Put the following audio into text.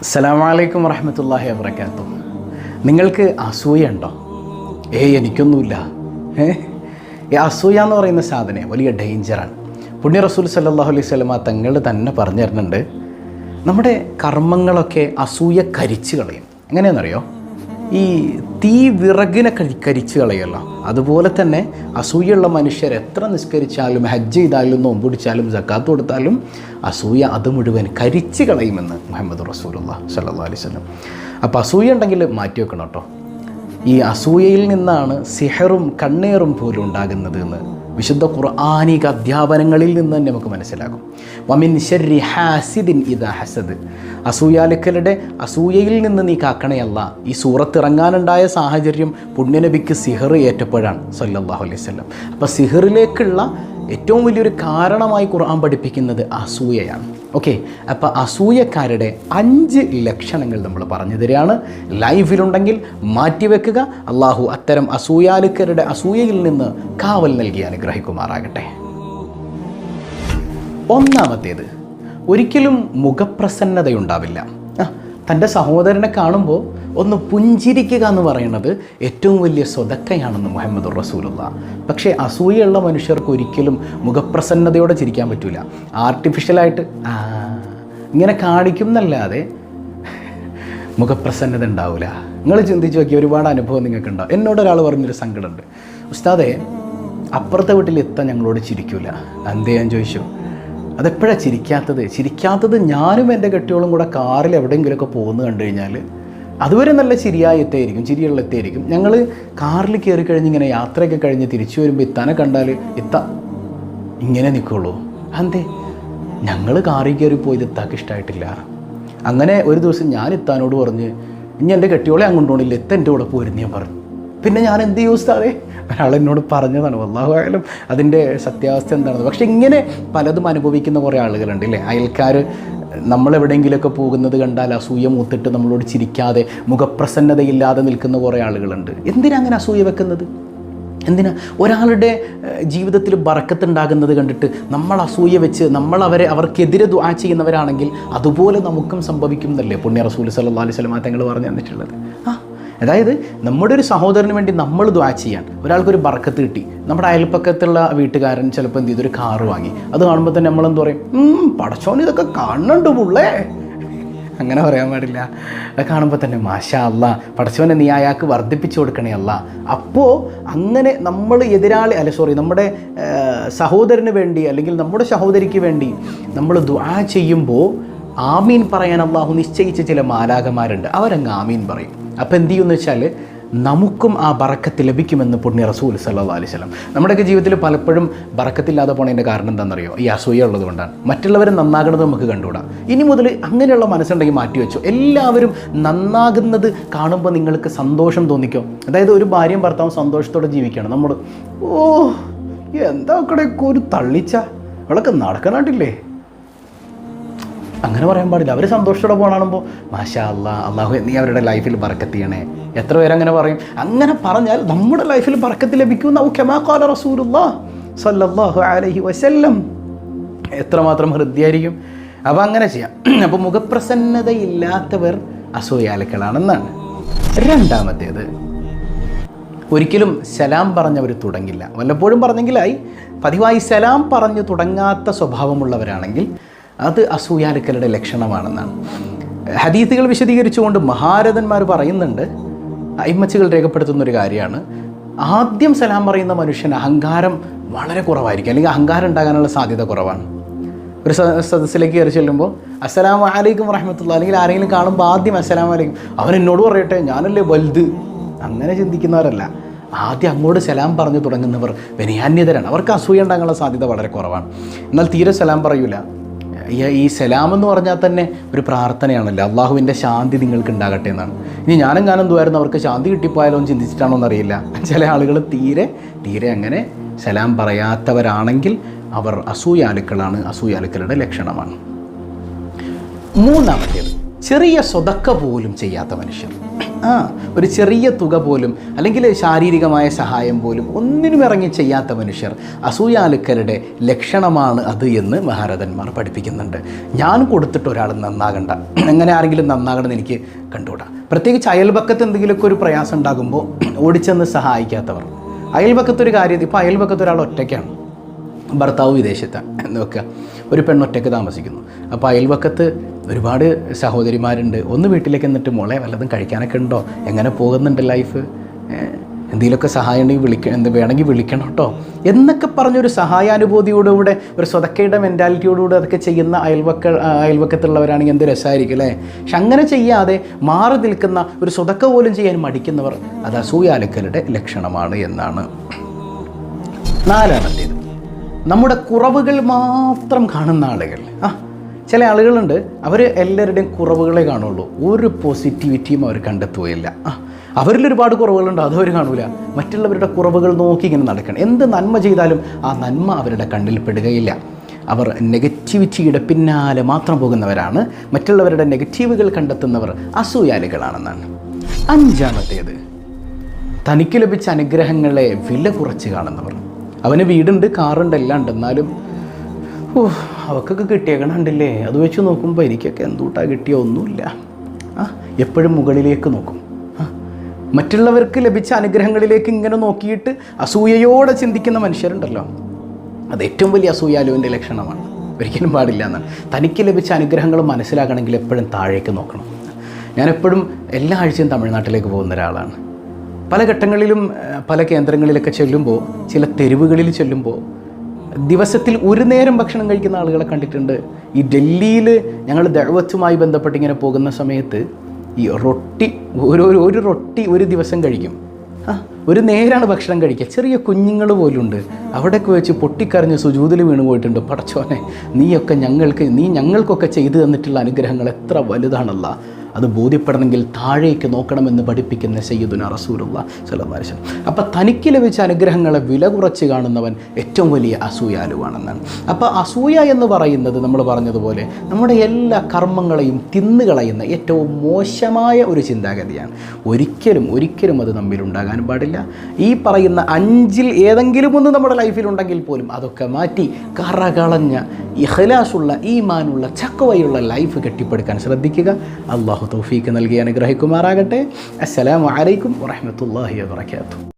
അസ്സലാമു അലൈക്കും വറഹ്മത്തുള്ളാഹി വബറകാതുഹു. നിങ്ങൾക്ക് അസൂയ ഉണ്ടോ? എനിക്കൊന്നുമില്ല. ഈ അസൂയ എന്ന് പറയുന്ന സാധനം വലിയ ഡേഞ്ചറാണ്. പുണ്യ റസൂൽ സല്ലല്ലാഹു അലൈഹി വസല്ലമ തങ്ങൾ തന്നെ പറഞ്ഞു തരുന്നുണ്ട്, നമ്മുടെ കർമ്മങ്ങളൊക്കെ അസൂയ കരിച്ചു കളയും. എങ്ങനെയാണെന്നറിയോ? ഈ തീ വിറകിനെ കരിച്ചു കളയുമല്ലോ, അതുപോലെ തന്നെ അസൂയുള്ള മനുഷ്യർ എത്ര നിസ്കരിച്ചാലും ഹജ്ജ് ചെയ്താലും നോമ്പ് പിടിച്ചാലും സക്കാത്ത് കൊടുത്താലും അസൂയ അത് മുഴുവൻ കരിച്ചു കളയുമെന്ന് മുഹമ്മദ് റസൂലുള്ളാഹി സ്വല്ലല്ലാഹു അലൈഹി വസല്ലം. അപ്പോൾ അസൂയ ഉണ്ടെങ്കിൽ മാറ്റി വെക്കണം കേട്ടോ. ഈ അസൂയയിൽ നിന്നാണ് സിഹറും കണ്ണേറും പോലും ഉണ്ടാകുന്നത് എന്ന് വിശുദ്ധ ഖുർആനിക അധ്യാപനങ്ങളിൽ നിന്ന് തന്നെ നമുക്ക് മനസ്സിലാകും. വമിൻ ശർരി ഹാസിദിൻ ഇദാ ഹസദ്, അസൂയാലുക്കളുടെ അസൂയയിൽ നിന്ന് നീ കാക്കണയല്ല. ഈ സൂറത്ത് ഇറങ്ങാനുണ്ടായ സാഹചര്യം പുണ്യനബിക്ക് സിഹർ ഏറ്റപ്പോഴാണ് സല്ലല്ലാഹു അലൈഹി വസല്ലം. അപ്പോൾ സിഹറിലേക്കുള്ള ഏറ്റവും വലിയൊരു കാരണമായി ഖുർആൻ പഠിപ്പിക്കുന്നത് അസൂയയാണ്. ഓക്കെ, അപ്പോൾ അസൂയക്കാരുടെ 5 ലക്ഷണങ്ങൾ നമ്മൾ പറഞ്ഞു തരികയാണ്. ലൈഫിലുണ്ടെങ്കിൽ മാറ്റിവെക്കുക. അള്ളാഹു അത്തരം അസൂയാലുക്കരുടെ അസൂയയിൽ നിന്ന് കാവൽ നൽകി അനുഗ്രഹിക്കുമാറാകട്ടെ. ഒന്നാമത്തേത്, ഒരിക്കലും മുഖപ്രസന്നതയുണ്ടാവില്ല. തൻ്റെ സഹോദരനെ കാണുമ്പോൾ ഒന്ന് പുഞ്ചിരിക്കുക എന്ന് പറയുന്നത് ഏറ്റവും വലിയ സ്വതക്കയാണെന്ന് മുഹമ്മദ് റസൂലുള്ളാഹി. പക്ഷേ അസൂയുള്ള മനുഷ്യർക്ക് ഒരിക്കലും മുഖപ്രസന്നതയോടെ ചിരിക്കാൻ പറ്റില്ല. ആർട്ടിഫിഷ്യലായിട്ട് ഇങ്ങനെ കാണിക്കും എന്നല്ലാതെ മുഖപ്രസന്നത ഉണ്ടാവില്ല. നിങ്ങൾ ചിന്തിച്ച് നോക്കി, ഒരുപാട് അനുഭവം നിങ്ങൾക്കുണ്ടാവും. എന്നോട് ഒരാൾ പറഞ്ഞൊരു സങ്കടമുണ്ട്, ഉസ്താദേ അപ്പുറത്തെ വീട്ടിൽ എത്താൻ ഞങ്ങളോട് ചിരിക്കൂല. എന്തേ ഞാൻ ചോദിച്ചു. അതെപ്പോഴാണ് ചിരിക്കാത്തത് ഞാനും എൻ്റെ കെട്ടിയോളും കൂടെ കാറിൽ എവിടെയെങ്കിലുമൊക്കെ പോകുന്നത് കണ്ടു കഴിഞ്ഞാൽ അതുവരെ നല്ല ചിരിയായി ചിരിയുള്ള എത്തായിരിക്കും. ഞങ്ങൾ കാറിൽ കയറി കഴിഞ്ഞ് ഇങ്ങനെ യാത്രയൊക്കെ കഴിഞ്ഞ് തിരിച്ചു വരുമ്പോൾ ഇത്താനെ കണ്ടാൽ ഇങ്ങനെ നിൽക്കുള്ളൂ. അതെന്തേ? ഞങ്ങൾ കാറിൽ കയറി പോയത് ഇത്താക്ക് ഇഷ്ടമായിട്ടില്ല. അങ്ങനെ ഒരു ദിവസം ഞാൻ ഇത്താനോട് പറഞ്ഞ്, ഇനി എൻ്റെ കെട്ടിയോളെ അങ്ങോട്ട് പോകണില്ല, എൻ്റെ കൂടെ പോരുന്ന് ഞാൻ പറഞ്ഞു. പിന്നെ ഞാൻ എന്ത് ചെയ്യും ഉസ്താദേ? ഒരാളെന്നോട് പറഞ്ഞതാണ്. വല്ലാഹു അഅലം അതിൻ്റെ സത്യാവസ്ഥ എന്താണെന്ന്. പക്ഷെ ഇങ്ങനെ പലതും അനുഭവിക്കുന്ന കുറേ ആളുകളുണ്ട് അല്ലേ? അയൽക്കാർ നമ്മളെവിടെയെങ്കിലുമൊക്കെ പോകുന്നത് കണ്ടാൽ അസൂയ മൂത്തിട്ട് നമ്മളോട് ചിരിക്കാതെ മുഖപ്രസന്നതയില്ലാതെ നിൽക്കുന്ന കുറേ ആളുകളുണ്ട്. എന്തിനാ അങ്ങനെ അസൂയ വെക്കുന്നത്? എന്തിനാ? ഒരാളുടെ ജീവിതത്തിൽ ബറക്കത്തുണ്ടാകുന്നത് കണ്ടിട്ട് നമ്മൾ അസൂയ വെച്ച് അവർക്കെതിരെ ദുആ ചെയ്യുന്നവരാണെങ്കിൽ അതുപോലെ നമുക്കും സംഭവിക്കും എന്നല്ലേ പുണ്യ റസൂൽ സല്ലല്ലാഹു അലൈഹി വസല്ലം തങ്ങൾ പറഞ്ഞു തന്നിട്ടുള്ളത്. അതായത് നമ്മുടെ ഒരു സഹോദരന് വേണ്ടി നമ്മൾ ദുആ ചെയ്യാൻ, ഒരാൾക്കൊരു ബർക്കത്ത് കിട്ടി, നമ്മുടെ അയൽപ്പക്കത്തുള്ള വീട്ടുകാരൻ ചിലപ്പോൾ എന്ത് ചെയ്തു, ഒരു കാറ് വാങ്ങി. അത് കാണുമ്പോൾ തന്നെ നമ്മളെന്ത് പറയും? പടച്ചോൻ ഇതൊക്കെ കാണുന്നുണ്ട് പുള്ളേ. അങ്ങനെ പറയാൻ പാടില്ല. അത് കാണുമ്പോൾ തന്നെ മാഷാ അല്ലാ, പടച്ചോനെ നീ അയാൾക്ക് വർദ്ധിപ്പിച്ചു കൊടുക്കണേ അല്ലാ. അപ്പോൾ അങ്ങനെ നമ്മൾ നമ്മുടെ സഹോദരന് വേണ്ടി അല്ലെങ്കിൽ നമ്മുടെ സഹോദരിക്ക് വേണ്ടി നമ്മൾ ദുആ ചെയ്യുമ്പോൾ ആമീൻ പറയാൻ അല്ലാഹു നിശ്ചയിച്ച ചില മാലാഖമാരുണ്ട്. അവരങ്ങ് ആമീൻ പറയും. അപ്പോൾ എന്ത് ചെയ്യുമെന്ന് വെച്ചാൽ നമുക്കും ആ ബറക്കത്ത് ലഭിക്കുമെന്ന് പുണ്യ റസൂൽ സല്ലല്ലാഹു അലൈഹി വസല്ലം. നമ്മുടെയൊക്കെ ജീവിതത്തിൽ പലപ്പോഴും ബറക്കത്തില്ലാതെ പോണതിൻ്റെ കാരണം എന്താണെന്നറിയോ? ഈ അസൂയ ഉള്ളത് കൊണ്ടാണ്. മറ്റുള്ളവരെ നന്നാകുന്നത് നമുക്ക് കണ്ടുകൂടാ. ഇനി മുതൽ അങ്ങനെയുള്ള മനസ്സുണ്ടെങ്കിൽ മാറ്റിവെച്ചു. എല്ലാവരും നന്നാകുന്നത് കാണുമ്പോൾ നിങ്ങൾക്ക് സന്തോഷം തോന്നിക്കും. അതായത് ഒരു ഭാര്യയും ഭർത്താവും സന്തോഷത്തോടെ ജീവിക്കണം. നമ്മൾ എന്താ അക്കടെയൊക്കെ ഒരു തള്ളിച്ച അവളൊക്കെ നടക്കണാട്ടില്ലേ, അങ്ങനെ പറയാൻ പാടില്ല. അവർ സന്തോഷത്തോടെ പോകണമ്പോൾ മാഷാ അല്ലാ, അള്ളാഹു നീ അവരുടെ ലൈഫിൽ ബർക്കത്ത് ചെയ്യണേ. എത്ര പേരങ്ങനെ പറയും? അങ്ങനെ പറഞ്ഞാൽ നമ്മുടെ ലൈഫിൽ ബർക്കത്ത് ലഭിക്കും. കമാ ഖാല റസൂലുള്ളാഹി സ്വല്ലല്ലാഹു അലൈഹി വസല്ലം. എത്രമാത്രം ഹൃദ്യമായിരിക്കും. അപ്പോൾ അങ്ങനെ ചെയ്യാം. അപ്പോൾ മുഖപ്രസന്നതയില്ലാത്തവർ അസൂയാലുക്കളാണെന്നാണ്. രണ്ടാമത്തേത്, ഒരിക്കലും സലാം പറഞ്ഞവർ തുടങ്ങില്ല. വല്ലപ്പോഴും പറഞ്ഞെങ്കിലായി. പതിവായി സലാം പറഞ്ഞു തുടങ്ങാത്ത സ്വഭാവമുള്ളവരാണെങ്കിൽ അത് അസൂയാലുക്കളുടെ ലക്ഷണമാണെന്നാണ് ഹദീസുകൾ വിശദീകരിച്ചുകൊണ്ട് മഹാരഥന്മാർ പറയുന്നുണ്ട്. അയിമ്മച്ചുകൾ രേഖപ്പെടുത്തുന്നൊരു കാര്യമാണ്, ആദ്യം സലാം പറയുന്ന മനുഷ്യൻ അഹങ്കാരം വളരെ കുറവായിരിക്കും, അല്ലെങ്കിൽ അഹങ്കാരം ഉണ്ടാകാനുള്ള സാധ്യത കുറവാണ്. ഒരു സദസ്സിലേക്ക് കയറി ചെല്ലുമ്പോൾ അസ്സലാമു അലൈക്കും വറഹ്മത്തുള്ളാഹി, അല്ലെങ്കിൽ ആരെങ്കിലും കാണുമ്പോൾ ആദ്യം അസ്സലാമു അലൈക്കും, അവൻ എന്നോട് പറയട്ടെ ഞാനല്ലേ വലുത്, അങ്ങനെ ചിന്തിക്കുന്നവരല്ല. ആദ്യം അങ്ങോട്ട് സലാം പറഞ്ഞു തുടങ്ങുന്നവർ വിനയാന്യതരാണ്. അവർക്ക് അസൂയ ഉണ്ടാകാനുള്ള സാധ്യത വളരെ കുറവാണ്. എന്നാൽ തീരെ സലാം പറയൂല. ഈ സലാം എന്ന് പറഞ്ഞാൽ തന്നെ ഒരു പ്രാർത്ഥനയാണല്ലോ, അള്ളാഹുവിൻ്റെ ശാന്തി നിങ്ങൾക്ക് ഉണ്ടാകട്ടെ എന്നാണ്. ഇനി ഞാനും ദുആയിരുന്നു അവർക്ക് ശാന്തി കിട്ടിപ്പോയാലോ എന്ന് ചിന്തിച്ചിട്ടാണോ എന്നറിയില്ല. ചില ആളുകൾ തീരെ അങ്ങനെ സലാം പറയാത്തവരാണെങ്കിൽ അവർ അസൂയാലുക്കളാണ്, അസൂയാലുക്കളുടെ ലക്ഷണമാണ്. മൂന്നാമത്തേത്, ചെറിയ സ്വതക്ക പോലും ചെയ്യാത്ത മനുഷ്യർ. ഒരു ചെറിയ തുക പോലും അല്ലെങ്കിൽ ശാരീരികമായ സഹായം പോലും ഒന്നിനും ഇറങ്ങി ചെയ്യാത്ത മനുഷ്യർ അസൂയാലുക്കളുടെ ലക്ഷണമാണ് അത് എന്ന് മഹാരഥന്മാർ പഠിപ്പിക്കുന്നുണ്ട്. ഞാൻ കൊടുത്തിട്ട് ഒരാൾ നന്നാകണ്ട, എങ്ങനെ ആരെങ്കിലും നന്നാകണമെന്ന് എനിക്ക് കണ്ടുകൂടാ. പ്രത്യേകിച്ച് അയൽപക്കത്ത് എന്തെങ്കിലുമൊക്കെ ഒരു പ്രയാസം ഉണ്ടാകുമ്പോൾ ഓടിച്ചെന്ന് സഹായിക്കാത്തവർ. അയൽപക്കത്തൊരു കാര്യം, ഇപ്പോൾ അയൽപക്കത്ത് ഒരാൾ ഒറ്റയ്ക്കാണ്, ഭർത്താവ് വിദേശത്താണ് എന്ന് വെക്കുക, ഒരു പെണ്ണൊറ്റയ്ക്ക് താമസിക്കുന്നു. അപ്പോൾ അയൽപക്കത്ത് ഒരുപാട് സഹോദരിമാരുണ്ട്. ഒന്ന് വീട്ടിലേക്ക് എന്നിട്ട് മോളെ വല്ലതും കഴിക്കാനൊക്കെ ഉണ്ടോ, എങ്ങനെ പോകുന്നുണ്ട് ലൈഫ്, എന്തെങ്കിലുമൊക്കെ സഹായം ഉണ്ടെങ്കിൽ വേണമെങ്കിൽ വിളിക്കണം കേട്ടോ എന്നൊക്കെ പറഞ്ഞൊരു സഹായാനുഭൂതിയോടുകൂടെ ഒരു സ്വതക്കയുടെ മെൻറ്റാലിറ്റിയോടുകൂടെ അതൊക്കെ ചെയ്യുന്ന അയൽവക്കത്തുള്ളവരാണെങ്കിൽ എന്ത് രസമായിരിക്കും അല്ലേ. പക്ഷെ അങ്ങനെ ചെയ്യാതെ മാറി നിൽക്കുന്ന, ഒരു സ്വതക്ക പോലും ചെയ്യാൻ മടിക്കുന്നവർ അത് അസൂയാലുക്കളുടെ ലക്ഷണമാണ് എന്നാണ്. നാലാമത്തേത്, നമ്മുടെ കുറവുകൾ മാത്രം കാണുന്ന ആളുകൾ. ചില ആളുകളുണ്ട്, അവർ എല്ലാവരുടെയും കുറവുകളെ കാണുള്ളൂ, ഒരു പോസിറ്റിവിറ്റിയും അവർ കണ്ടെത്തുകയില്ല. അവരിൽ ഒരുപാട് കുറവുകളുണ്ട്, അതവർ കാണൂല. മറ്റുള്ളവരുടെ കുറവുകൾ നോക്കി ഇങ്ങനെ നടക്കണം. എന്ത് നന്മ ചെയ്താലും ആ നന്മ അവരുടെ കണ്ണിൽ പെടുകയില്ല. അവർ നെഗറ്റിവിറ്റിയുടെ പിന്നാലെ മാത്രം പോകുന്നവരാണ്. മറ്റുള്ളവരുടെ നെഗറ്റീവുകൾ കണ്ടെത്തുന്നവർ അസൂയാലുകളാണെന്നാണ്. അഞ്ചാമത്തേത്, തനിക്ക് ലഭിച്ച അനുഗ്രഹങ്ങളെ വില കുറച്ച് കാണുന്നവർ. അവന് വീടുണ്ട്, കാറുണ്ട്, എല്ലാം ഉണ്ട്, എന്നാലും അവക്കൊക്കെ കിട്ടിയേക്കണുണ്ടല്ലേ, അത് വെച്ച് നോക്കുമ്പോൾ എനിക്കൊക്കെ എന്തുട്ടാ കിട്ടിയ ഒന്നുമില്ല. എപ്പോഴും മുകളിലേക്ക് നോക്കും. മറ്റുള്ളവർക്ക് ലഭിച്ച അനുഗ്രഹങ്ങളിലേക്ക് ഇങ്ങനെ നോക്കിയിട്ട് അസൂയയോടെ ചിന്തിക്കുന്ന മനുഷ്യരുണ്ടല്ലോ, അത് ഏറ്റവും വലിയ അസൂയാലുവിൻ്റെ ലക്ഷണമാണ്. ഒരിക്കലും പാടില്ല എന്നാണ്. തനിക്ക് ലഭിച്ച അനുഗ്രഹങ്ങൾ മനസ്സിലാക്കണമെങ്കിൽ എപ്പോഴും താഴേക്ക് നോക്കണം. ഞാനെപ്പോഴും എല്ലാ ആഴ്ചയും തമിഴ്നാട്ടിലേക്ക് പോകുന്ന ഒരാളാണ്. പല ഘട്ടങ്ങളിലും പല കേന്ദ്രങ്ങളിലൊക്കെ ചെല്ലുമ്പോൾ, ചില തെരുവുകളിൽ ചെല്ലുമ്പോൾ ദിവസത്തിൽ ഒരു നേരം ഭക്ഷണം കഴിക്കുന്ന ആളുകളെ കണ്ടിട്ടുണ്ട്. ഈ ഡൽഹിയിൽ ഞങ്ങൾ ദഅവത്തുമായി ബന്ധപ്പെട്ട് ഇങ്ങനെ പോകുന്ന സമയത്ത് ഈ റൊട്ടി, ഒരു റൊട്ടി ഒരു ദിവസം കഴിക്കും. ഒരു നേരാണ് ഭക്ഷണം കഴിക്കുക. ചെറിയ കുഞ്ഞുങ്ങൾ പോലുണ്ട്. അവിടെയൊക്കെ വെച്ച് പൊട്ടിക്കരഞ്ഞ് സുജൂദിൽ വീണ് പോയിട്ടുണ്ട്. പടച്ചോനെ, നീ ഞങ്ങൾക്കൊക്കെ ചെയ്തു തന്നിട്ടുള്ള അനുഗ്രഹങ്ങൾ എത്ര വലുതാണല്ലോ, അത് ബോധ്യപ്പെടണമെങ്കിൽ താഴേക്ക് നോക്കണമെന്ന് പഠിപ്പിക്കുന്ന സയ്യിദുനാ റസൂലുള്ളാഹി സ്വല്ലല്ലാഹു അലൈഹി വസല്ലം. അപ്പോൾ തനിക്ക് ലഭിച്ച അനുഗ്രഹങ്ങളെ വില കുറച്ച് കാണുന്നവൻ ഏറ്റവും വലിയ അസൂയാലുവാണെന്നാണ്. അപ്പോൾ അസൂയ എന്ന് പറയുന്നത് നമ്മൾ പറഞ്ഞതുപോലെ നമ്മുടെ എല്ലാ കർമ്മങ്ങളെയും തിന്നുകളയുന്ന ഏറ്റവും മോശമായ ഒരു ചിന്താഗതിയാണ്. ഒരിക്കലും അത് നമ്മിലുണ്ടാകാൻ പാടില്ല. ഈ പറയുന്ന 5-ൽ ഏതെങ്കിലും ഒന്ന് നമ്മുടെ ലൈഫിലുണ്ടെങ്കിൽ പോലും അതൊക്കെ മാറ്റി കറകളഞ്ഞ ഇഖ്ലാസുള്ള, ഈമാനുള്ള, ചക്കവയുള്ള ലൈഫ് കെട്ടിപ്പടുക്കാൻ ശ്രദ്ധിക്കുക. അല്ലാഹു തൗഫീഖ് നൽകി അനുഗ്രഹിക്കുമാറാകട്ടെ. അസ്സലാമു അലൈക്കും വറഹ്മത്തുള്ളാഹി വബറകാതുഹു.